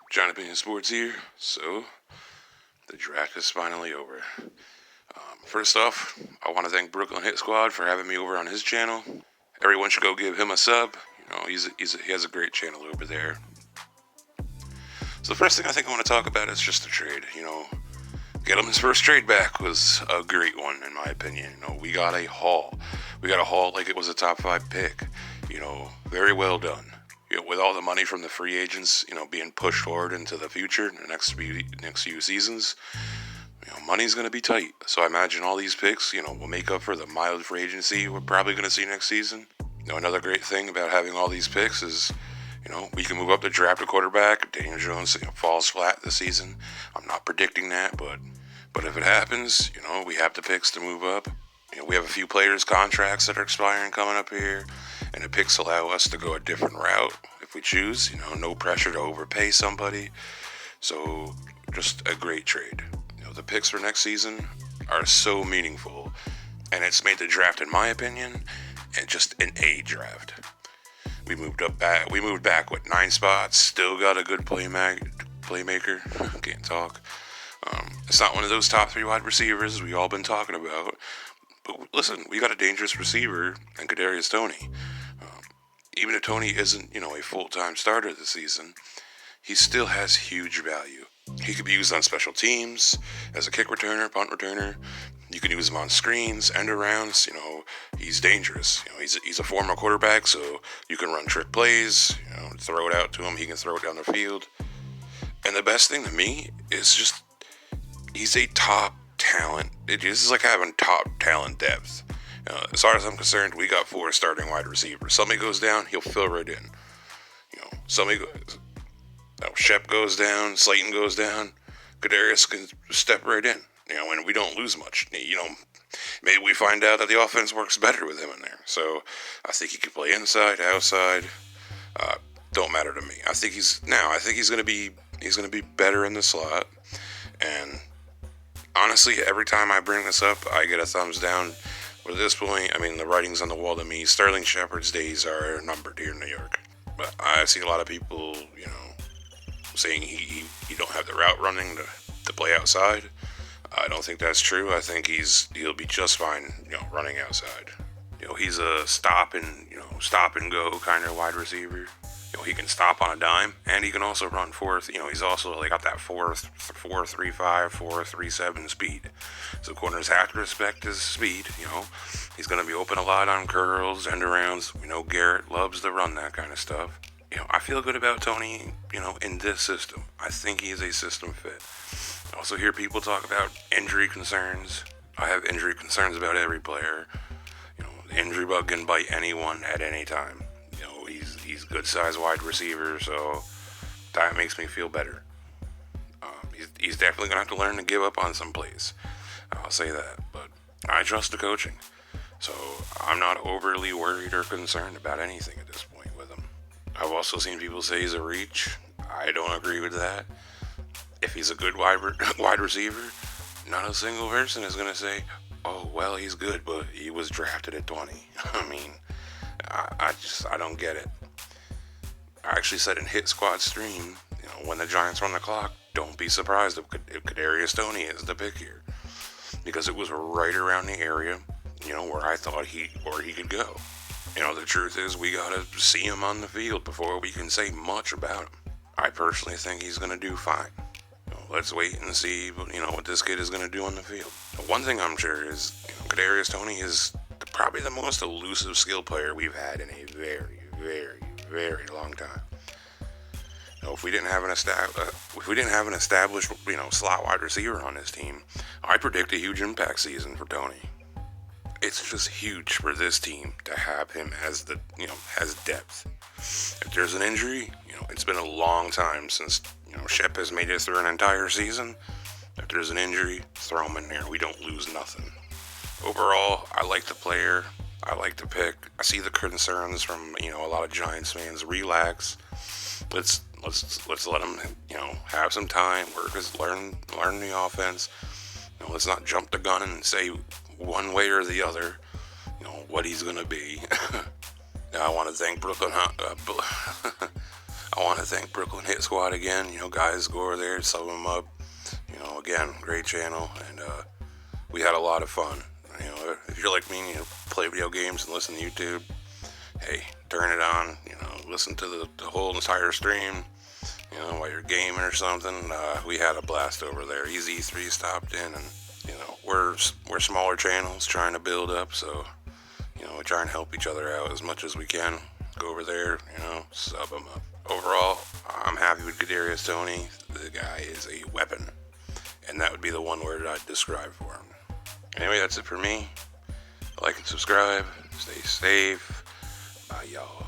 Jonathan Sports here. So, the draft is finally over. First off, I want to thank Brooklyn Hit Squad for having me over on his channel. Everyone should go give him a sub. He has a great channel over there. So the first thing I think I want to talk about is just the trade. Gettleman's first trade back was a great one in my opinion. We got a haul. We got a haul like it was a top 5 pick. Very well done. With all the money from the free agents, being pushed forward into the future, the next few seasons, money's going to be tight. So I imagine all these picks, will make up for the mild free agency we're probably going to see next season. Another great thing about having all these picks is, we can move up to draft a quarterback. Daniel Jones, falls flat this season. I'm not predicting that, but if it happens, we have the picks to move up. We have a few players' contracts that are expiring coming up here, and the picks allow us to go a different route if we choose. No pressure to overpay somebody. So, just a great trade. The picks for next season are so meaningful, and it's made the draft, in my opinion, and just an A draft. We moved back with 9 spots. Still got a good playmaker. Can't talk. It's not one of those top 3 wide receivers we all been talking about. But listen, we got a dangerous receiver in Kadarius Toney. Even if Toney isn't, a full-time starter this season, he still has huge value. He could be used on special teams, as a kick returner, punt returner. You can use him on screens, end arounds. He's dangerous. He's a former quarterback, so you can run trick plays, throw it out to him. He can throw it down the field. And the best thing to me is just, he's a top talent. This is like having top talent depth. As far as I'm concerned, we got 4 starting wide receivers. Somebody goes down, he'll fill right in. Shep goes down, Slayton goes down, Kadarius can step right in. And we don't lose much. Maybe we find out that the offense works better with him in there. So I think he can play inside, outside. Don't matter to me. I think he's gonna be better in the slot. And honestly, every time I bring this up, I get a thumbs down. But at this point, the writing's on the wall to me. Sterling Shepard's days are numbered here in New York. But I've seen a lot of people, saying he don't have the route running to play outside. I don't think that's true. I think he'll be just fine, running outside. He's a stop and go kind of wide receiver. He can stop on a dime, and he can also run fourth. He's also got that 4.35, 4.37 speed. So corners have to respect his speed. He's going to be open a lot on curls, end arounds. Garrett loves to run that kind of stuff. I feel good about Toney, in this system. I think he's a system fit. I also hear people talk about injury concerns. I have injury concerns about every player. The injury bug can bite anyone at any time. He's good-sized wide receiver, so that makes me feel better. He's definitely going to have to learn to give up on some plays. I'll say that, but I trust the coaching. So I'm not overly worried or concerned about anything at this point with him. I've also seen people say he's a reach. I don't agree with that. If he's a good wide receiver, not a single person is going to say, oh, well, he's good, but he was drafted at 20. I don't get it. I actually said in Hit Squad stream, when the Giants run the clock, don't be surprised if Kadarius Toney is the pick here. Because it was right around the area, where I thought he could go. The truth is we got to see him on the field before we can say much about him. I personally think he's going to do fine. Let's wait and see, what this kid is going to do on the field. One thing I'm sure is, Kadarius Toney is probably the most elusive skill player we've had in a very, very, very long time. If we didn't have an established, slot wide receiver on this team, I predict a huge impact season for Toney. It's just huge for this team to have him as has depth. If there's an injury, it's been a long time since, Shep has made it through an entire season. If there's an injury, throw him in there. We don't lose nothing. Overall, I like the player. I like the pick. I see the concerns from, a lot of Giants fans. Relax. Let's let him, have some time, learn the offense. Let's not jump the gun and say one way or the other, what he's gonna be. I want to thank Brooklyn I want to thank Brooklyn Hit Squad again. Guys, go over there, sub them up. Again, great channel, and we had a lot of fun. If you're like me, play video games and listen to YouTube, hey, turn it on, listen to the whole entire stream, while you're gaming or something. We had a blast over there. Easy 3 stopped in, and, we're smaller channels trying to build up, so, we try and help each other out as much as we can. Go over there, sub them up. Overall, I'm happy with Kadarius Toney. The guy is a weapon, and that would be the one word I'd describe for him. Anyway, that's it for me. Like and subscribe. Stay safe. Bye, y'all.